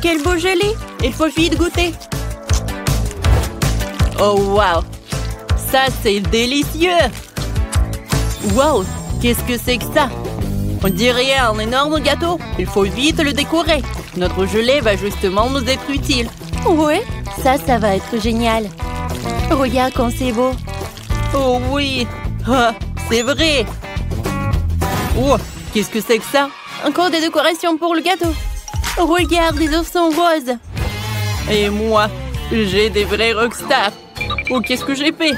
quel beau gelé! Il faut vite goûter. Oh, wow! Ça, c'est délicieux! Wow! Qu'est-ce que c'est que ça? On dirait un énorme gâteau. Il faut vite le décorer. Notre gelée va justement nous être utile. Ouais, ça va être génial. Regarde comme c'est beau. Oh oui! Ah, c'est vrai! Oh, qu'est-ce que c'est que ça? Encore des décorations pour le gâteau. Regarde, des oursons roses. Et moi, j'ai des vrais rockstars. Oh, qu'est-ce que j'ai fait?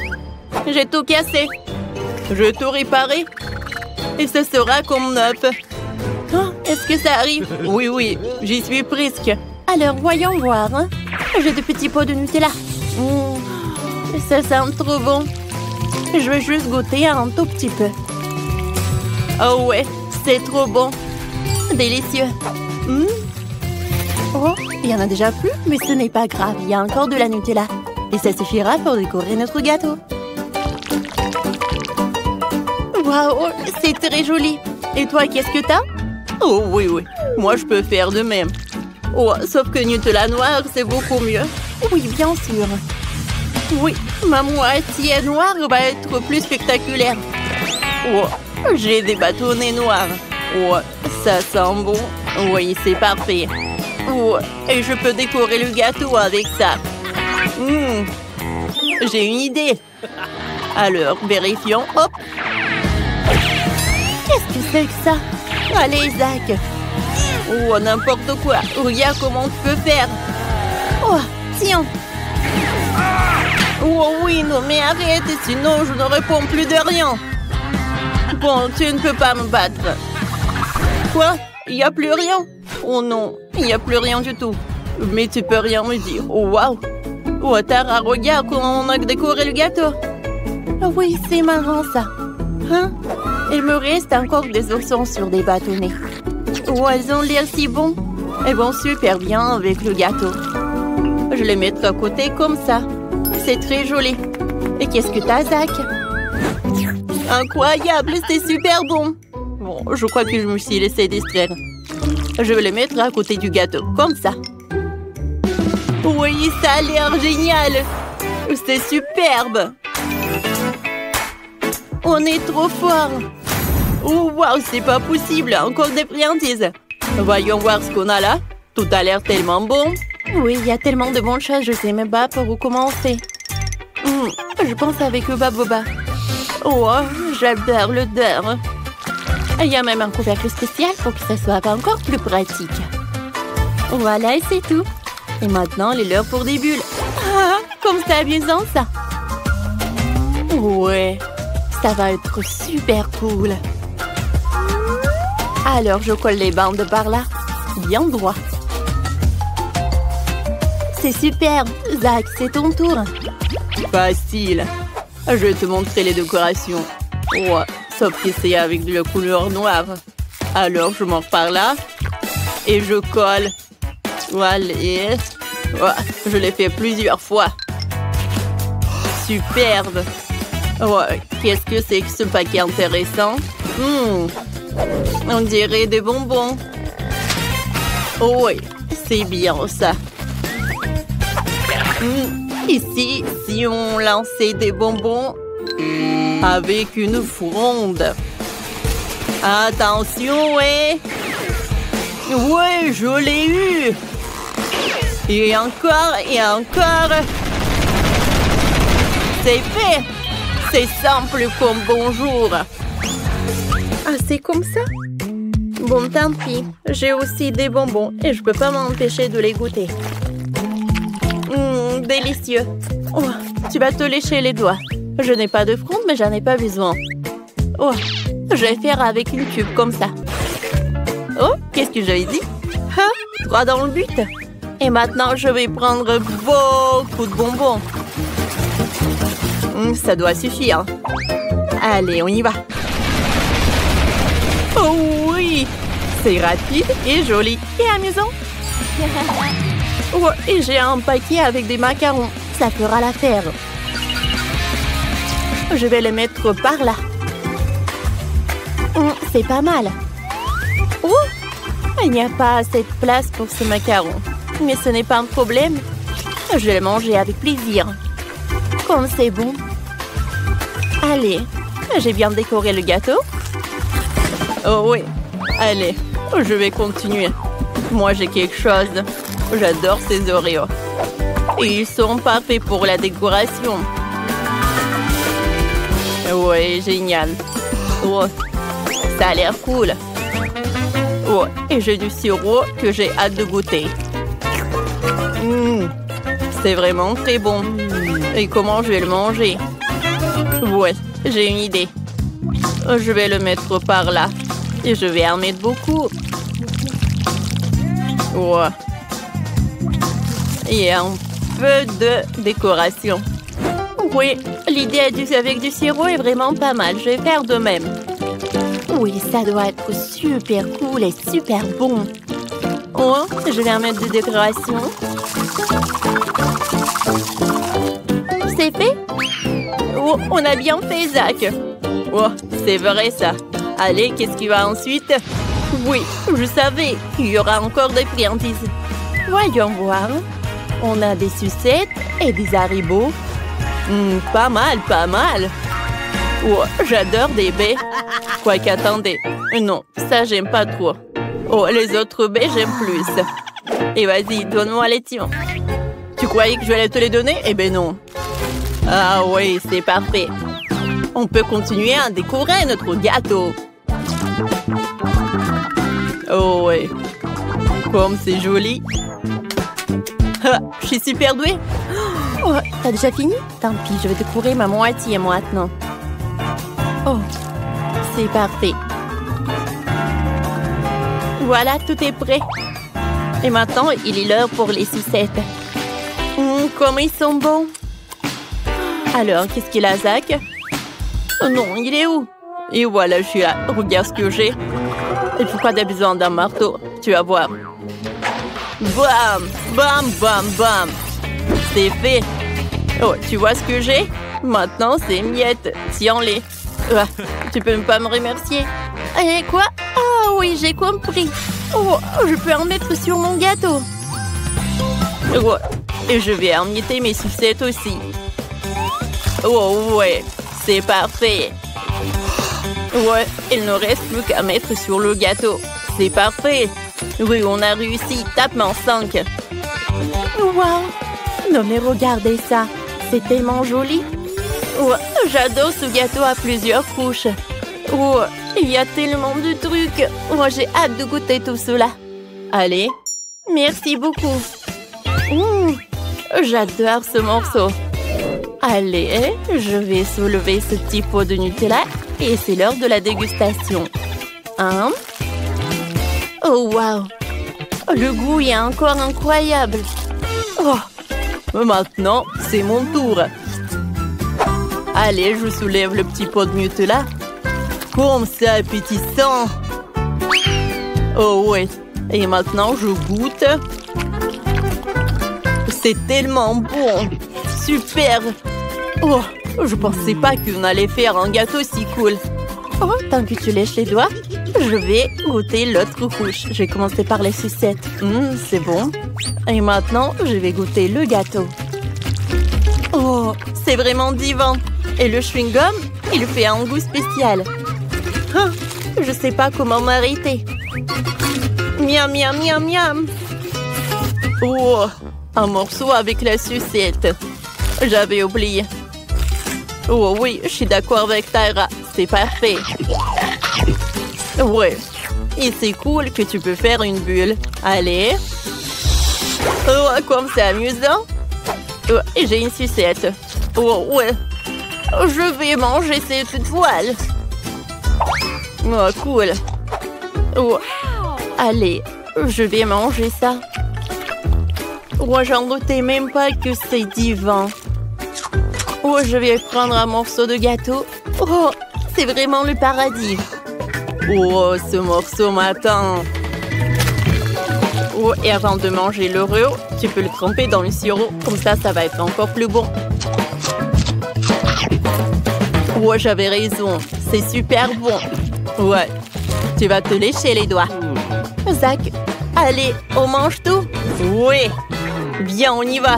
J'ai tout cassé. Je vais tout réparer. Et ce sera comme neuf. Oh, est-ce que ça arrive? Oui, j'y suis presque. Alors, voyons voir. Hein? J'ai de petits pots de Nutella. Ça sent trop bon. Je vais juste goûter un tout petit peu. Oh ouais, c'est trop bon. Délicieux. Oh, il y en a déjà plus, mais ce n'est pas grave. Il y a encore de la Nutella. Et ça suffira pour décorer notre gâteau. Waouh, c'est très joli. Et toi, qu'est-ce que t'as? Oh oui, moi je peux faire de même. Oh, sauf que Nutella noire, c'est beaucoup mieux. Oui, bien sûr. Oui, ma moitié noire va être plus spectaculaire. Oh, j'ai des bâtonnets noirs. Oh, ça sent bon. Oui, c'est parfait. Oh, et je peux décorer le gâteau avec ça. J'ai une idée. Alors, vérifions. Hop. Qu'est-ce que c'est que ça? Allez, Zach. Oh, n'importe quoi. Regarde comment tu peux faire. Oh, tiens. Oh oui, non, mais arrête, sinon je ne réponds plus de rien. Bon, tu ne peux pas me battre. Quoi? Il n'y a plus rien? Oh non, il n'y a plus rien du tout. Mais tu peux rien me dire. Oh, waouh. Oh, Tara, regarde comment on a décoré le gâteau. Oh oui, c'est marrant ça. Hein? Il me reste encore des oursons sur des bâtonnets. Oh, elles ont l'air si bon. Elles vont super bien avec le gâteau. Je les mettrai à côté comme ça. C'est très joli. Et qu'est-ce que t'as, Zach? Incroyable, c'est super bon. Bon, je crois que je me suis laissé distraire. Je vais les mettre à côté du gâteau, comme ça. Oui, ça a l'air génial. C'est superbe. On est trop fort. Oh, waouh, c'est pas possible. Encore des friandises. Voyons voir ce qu'on a là. Tout a l'air tellement bon. Oui, il y a tellement de bonnes choses. Je sais même pas par où commencer. Je pense avec le baboba. Oh, j'adore l'odeur. Il y a même un couvercle spécial pour que ça soit encore plus pratique. Voilà, et c'est tout. Et maintenant, les l'heure pour des bulles. Ah, comme c'est amusant, ça. Ouais, ça va être super cool. Alors, je colle les bandes par là. Bien droit. C'est super. Zach, c'est ton tour. Facile. Je vais te montrer les décorations. Ouais, sauf que c'est avec de la couleur noire. Alors, je monte par là. Et je colle. Voilà. Ouais, je l'ai fait plusieurs fois. Superbe. Ouais, qu'est-ce que c'est que ce paquet intéressant? On dirait des bonbons. Oh oui, c'est bien ça. Ici, si on lançait des bonbons avec une fronde. Attention, ouais. Ouais, je l'ai eu. Et encore, et encore. C'est fait. C'est simple comme bonjour. Ah, c'est comme ça? Bon, tant pis. J'ai aussi des bonbons et je peux pas m'empêcher de les goûter. Délicieux. Oh, tu vas te lécher les doigts. Je n'ai pas de fronde, mais j'en ai pas besoin. Oh, je vais faire avec une tube comme ça. Oh, qu'est-ce que j'avais dit? Ah, droit dans le but. Et maintenant, je vais prendre beaucoup de bonbons. Ça doit suffire. Allez, on y va. Oh oui, c'est rapide et joli et amusant. Oh, et j'ai un paquet avec des macarons. Ça fera l'affaire. Je vais les mettre par là. C'est pas mal. Oh, il n'y a pas assez de place pour ce macaron. Mais ce n'est pas un problème. Je vais le manger avec plaisir. Comme c'est bon. Allez, j'ai bien décoré le gâteau. Oh oui, allez, je vais continuer. Moi, j'ai quelque chose. J'adore ces Oreos. Et ils sont parfaits pour la décoration. Ouais, génial. Oh, ça a l'air cool. Oh, et j'ai du sirop que j'ai hâte de goûter. C'est vraiment très bon. Et comment je vais le manger? Ouais, j'ai une idée. Je vais le mettre par là. Et je vais en mettre beaucoup. Ouais. Et un peu de décoration. Oui, l'idée avec du sirop est vraiment pas mal. Je vais faire de même. Oui, ça doit être super cool et super bon. Oh, je vais en mettre des décorations. C'est fait? Oh, on a bien fait, Zach. Oh, c'est vrai ça. Allez, qu'est-ce qu'il va ensuite? Oui, je savais. Il y aura encore des friandises. Voyons voir. On a des sucettes et des haribots. Pas mal, pas mal. Oh, j'adore des baies. Quoique, attendez. Non, ça, j'aime pas trop. Oh, les autres baies, j'aime plus. Et vas-y, donne-moi les tiens. Tu croyais que je allais te les donner? Eh ben non. Ah oui, c'est parfait. On peut continuer à décorer notre gâteau. Oh ouais. Comme c'est joli. Ah, je suis super douée. Oh, t'as déjà fini? Tant pis, je vais décorer ma moitié maintenant. Oh, c'est parfait. Voilà, tout est prêt. Et maintenant, il est l'heure pour les sucettes. Comme ils sont bons. Alors, qu'est-ce qu'il a, Zach? Oh non, il est où? Et voilà, je suis là. Regarde ce que j'ai. Et pourquoi t'as besoin d'un marteau? Tu vas voir. Bam! Bam, bam, bam! C'est fait. Oh, tu vois ce que j'ai? Maintenant, c'est miettes. Tiens-les. Tu peux pas me remercier? Et quoi? Ah oui, j'ai compris. Oh, je peux en mettre sur mon gâteau. Oh, et je vais emietter mes sucettes aussi. Oh ouais, c'est parfait. Ouais, il ne reste plus qu'à mettre sur le gâteau. C'est parfait. Oui, on a réussi. Tape-moi 5. Wow. Non mais regardez ça. C'est tellement joli. Oh, j'adore ce gâteau à plusieurs couches. Oh, il y a tellement de trucs. Moi, j'ai hâte de goûter tout cela. Allez. Merci beaucoup. J'adore ce morceau. Allez, je vais soulever ce petit pot de Nutella et c'est l'heure de la dégustation. Oh, wow! Le goût est encore incroyable. Oh, maintenant, c'est mon tour. Allez, je soulève le petit pot de Nutella. Comme c'est appétissant. Oh, ouais. Et maintenant, je goûte. C'est tellement bon. Super. Oh, je pensais pas qu'on allait faire un gâteau si cool. Oh, tant que tu lèches les doigts, je vais goûter l'autre couche. Je vais commencer par les sucettes. C'est bon. Et maintenant, je vais goûter le gâteau. Oh, c'est vraiment divin. Et le chewing-gum, il fait un goût spécial. Ah, je sais pas comment m'arrêter. Miam, miam, miam, miam. Oh, un morceau avec la sucette. J'avais oublié. Oh oui, je suis d'accord avec Tyra. C'est parfait. Ouais. Et c'est cool que tu peux faire une bulle. Allez. Oh, comme c'est amusant. Oh, et j'ai une sucette. Oh, ouais. Je vais manger cette toile. Oh, cool. Oh. Allez, je vais manger ça. Oh, j'en doutais même pas que c'est divin. Oh, je vais prendre un morceau de gâteau. Oh, c'est vraiment le paradis. Oh, ce morceau m'attend. Oh, et avant de manger l'Oreo, tu peux le tremper dans le sirop. Comme ça va être encore plus bon. Oh, j'avais raison. C'est super bon. Ouais, tu vas te lécher les doigts. Zach, Allez, on mange tout? Oui. Bien, on y va.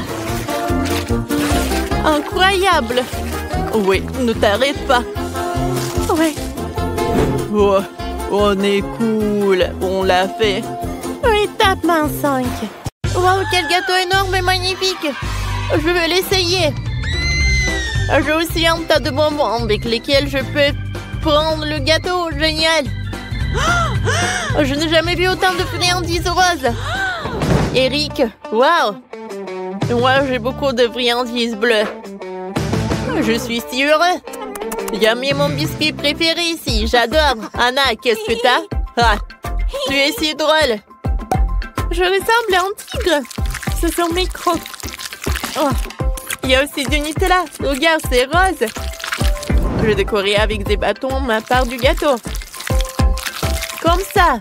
Incroyable. Oui, ne t'arrête pas. Ouais. Oh, on est cool. On l'a fait. Étape 5. Wow, quel gâteau énorme et magnifique. Je vais l'essayer. J'ai aussi un tas de bonbons avec lesquels je peux prendre le gâteau. Génial. Je n'ai jamais vu autant de friandises roses. Eric, wow. Moi, j'ai beaucoup de friandises bleues. Je suis si heureux. J'ai mis mon biscuit préféré ici. J'adore. Anna, qu'est-ce que t'as? Ah, tu es si drôle. Je ressemble à un tigre. Ce sont mes crocs. Oh, il y a aussi du Nutella. Regarde, c'est rose. Je vais décorer avec des bâtons ma part du gâteau. Comme ça.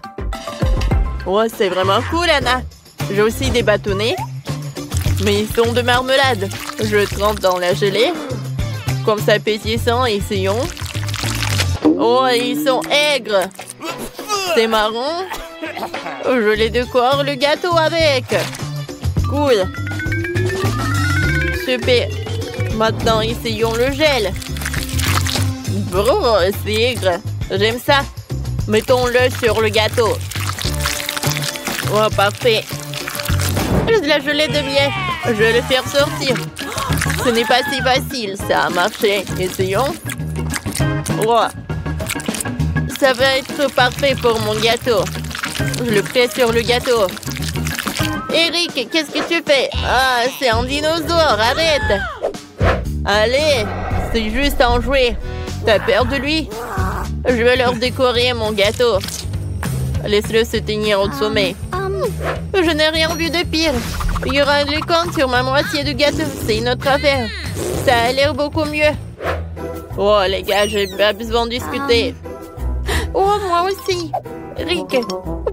Oh, c'est vraiment cool, Anna. J'ai aussi des bâtonnets. Mais ils sont de marmelade. Je trempe dans la gelée. Comme ça, pétillant, essayons. Oh, ils sont aigres. C'est marron. Je les décore le gâteau avec. Cool. Super. Maintenant, essayons le gel. Brrr, c'est aigre. J'aime ça. Mettons-le sur le gâteau. Oh, parfait. J'ai de la gelée de miel. Je vais le faire sortir. Ce n'est pas si facile, ça a marché. Essayons. Oh. Ça va être parfait pour mon gâteau. Je le fais sur le gâteau. Eric, qu'est-ce que tu fais? Ah, c'est un dinosaure, arrête. Allez, c'est juste un jouet. T'as peur de lui? Je vais leur décorer mon gâteau. Laisse-le se tenir au sommet. Je n'ai rien vu de pire. Il y aura des comptes sur ma moitié du gâteau. C'est une autre affaire. Ça a l'air beaucoup mieux. Oh, les gars, j'ai pas besoin de discuter. Oh, moi aussi. Rick,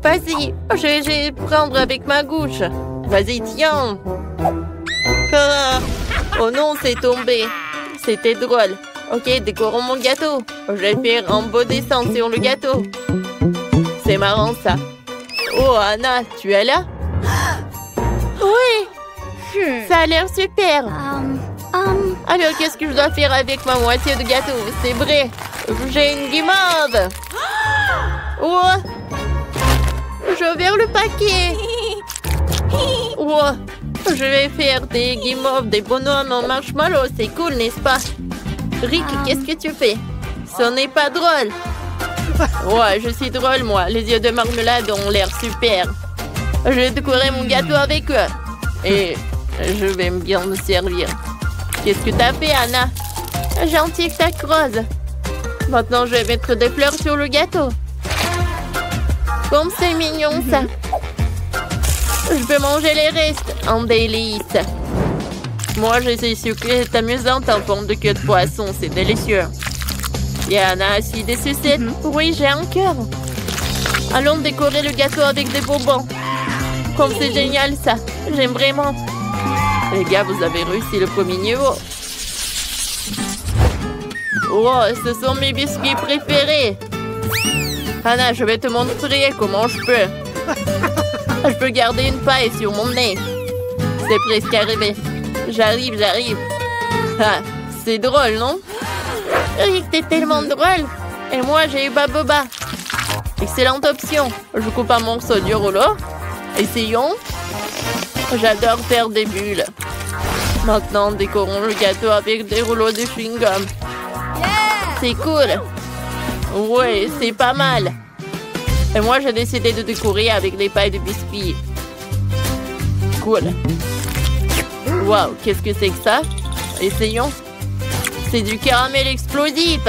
vas-y. Je vais prendre avec ma gauche. Vas-y, tiens. Ah. Oh non, c'est tombé. C'était drôle. Ok, décorons mon gâteau. Je vais faire un beau dessin sur le gâteau. C'est marrant, ça. Oh, Anna, tu es là? Oui. Ça a l'air super. Alors, qu'est-ce que je dois faire avec ma moitié de gâteau? C'est vrai. J'ai une guimauve. Oh. Je vais le paquet. Oh. Je vais faire des guimauves, des bonhommes en marshmallow. C'est cool, n'est-ce pas? Rick, qu'est-ce que tu fais? Ce n'est pas drôle. Ouais, je suis drôle, moi. Les yeux de marmelade ont l'air super. Je vais décorer mon gâteau avec eux. Et je vais bien me servir. Qu'est-ce que t'as fait, Anna? J'ai un tic-tac rose. Maintenant, je vais mettre des fleurs sur le gâteau. Comme c'est mignon, ça. Je peux manger les restes. Un délice. Moi, je suis sûre que c'est amusant en forme de queue de poisson. C'est délicieux. Et Anna a aussi des sucettes. Oui, j'ai un cœur. Allons décorer le gâteau avec des bonbons. Comme c'est génial, ça. J'aime vraiment. Les gars, vous avez réussi le premier niveau. Oh, ce sont mes biscuits préférés. Anna, je vais te montrer comment je peux. Je peux garder une paille sur mon nez. C'est presque arrivé. J'arrive. Ah, c'est drôle, non? Rick, t'es tellement drôle. Et moi, j'ai eu Baboba. Excellente option. Je coupe un morceau du rouleau. Essayons. J'adore faire des bulles. Maintenant, décorons le gâteau avec des rouleaux de chewing-gum. C'est cool. Ouais, c'est pas mal. Et moi, j'ai décidé de décorer avec des pailles de biscuits. Cool. Wow, qu'est-ce que c'est que ça? Essayons. C'est du caramel explosif.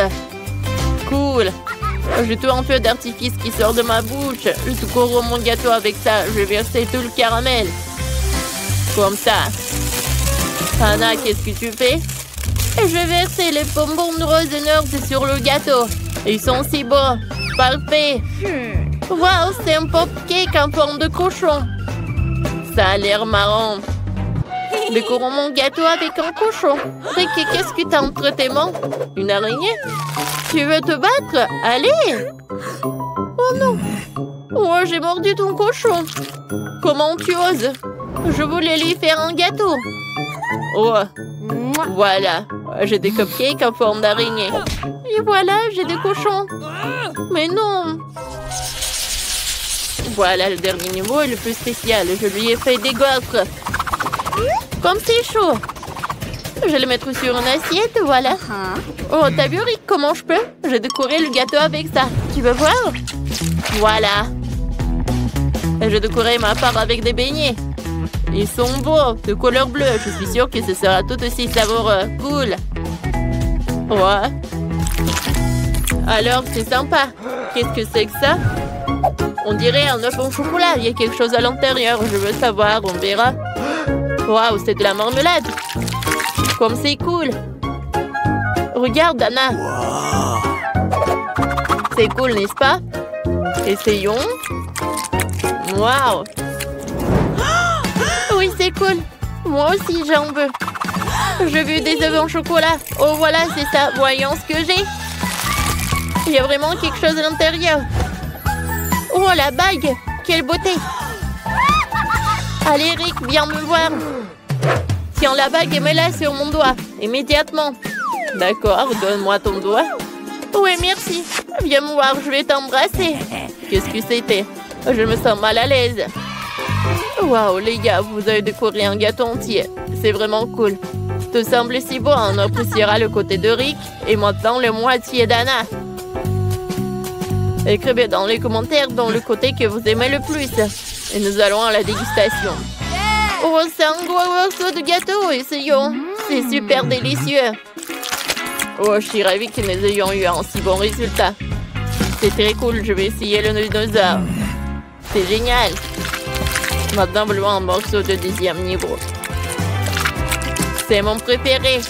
Cool. J'ai tout un feu d'artifice qui sort de ma bouche. Je décore mon gâteau avec ça. Je vais verser tout le caramel. Comme ça. Anna, qu'est-ce que tu fais? Et je vais verser les bonbons de rose et nerds sur le gâteau. Ils sont si beaux. Parfait. Wow, c'est un pop-cake en forme de cochon. Ça a l'air marrant. Décorons mon gâteau avec un cochon. Rick, qu'est-ce que t'as entre tes mains? Une araignée? Tu veux te battre? Allez! Oh non! Oh, j'ai mordu ton cochon. Comment tu oses? Je voulais lui faire un gâteau. Oh, voilà. J'ai des cupcakes en forme d'araignée. Et voilà, j'ai des cochons. Mais non. Voilà, le dernier niveau est le plus spécial. Je lui ai fait des gaufres. Comme c'est chaud. Je vais le mettre sur une assiette, voilà. Oh, t'as vu, Rick, comment je peux? J'ai décoré le gâteau avec ça. Tu veux voir? Voilà. Et je décoré ma part avec des beignets. Ils sont beaux, de couleur bleue. Je suis sûre que ce sera tout aussi savoureux. Cool. Ouais. Alors, c'est sympa. Qu'est-ce que c'est que ça? On dirait un œuf au chocolat. Il y a quelque chose à l'intérieur. Je veux savoir, on verra. Waouh, c'est de la marmelade. Comme c'est cool. Regarde, Anna. C'est cool, n'est-ce pas? Essayons. Waouh. Oui, c'est cool. Moi aussi, j'en veux. J'ai vu des œufs en chocolat. Oh, voilà, c'est ça. Voyons ce que j'ai. Il y a vraiment quelque chose à l'intérieur. Oh, la bague. Quelle beauté. Allez, Rick, viens me voir. Tiens la bague et mets-la sur mon doigt. Immédiatement. D'accord, donne-moi ton doigt. Oui, merci. Viens me voir, je vais t'embrasser. Qu'est-ce que c'était? Je me sens mal à l'aise. Waouh, les gars, vous avez décoré un gâteau entier. C'est vraiment cool. Tout semble si beau, on appréciera le côté de Rick et maintenant le moitié d'Anna. Écrivez dans les commentaires dans le côté que vous aimez le plus. Et nous allons à la dégustation. Oh, c'est un gros morceau de gâteau, essayons. C'est super délicieux. Oh, je suis ravie que nous ayons eu un si bon résultat. C'est très cool, je vais essayer le dinosaure. C'est génial. Maintenant, voulons un morceau de 10e niveau. C'est mon préféré.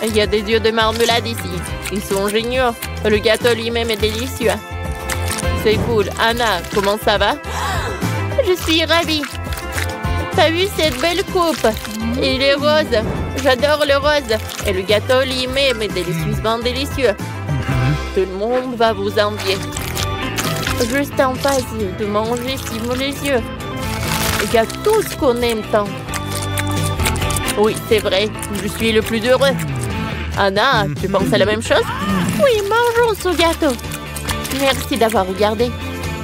Il y a des yeux de marmelade ici. Ils sont géniaux. Le gâteau lui-même est délicieux. C'est cool. Anna, comment ça va? Je suis ravie. T'as vu cette belle coupe? Il est rose. J'adore le rose. Et le gâteau lui-même est délicieusement délicieux. Tout le monde va vous envier. Juste en face de manger stimule les yeux. Il y a tout ce qu'on aime tant. Oui, c'est vrai. Je suis le plus heureux. Anna, tu penses à la même chose? Oui, mangeons ce gâteau. Merci d'avoir regardé.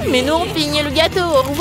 Mais nous, on finit le gâteau. Au revoir.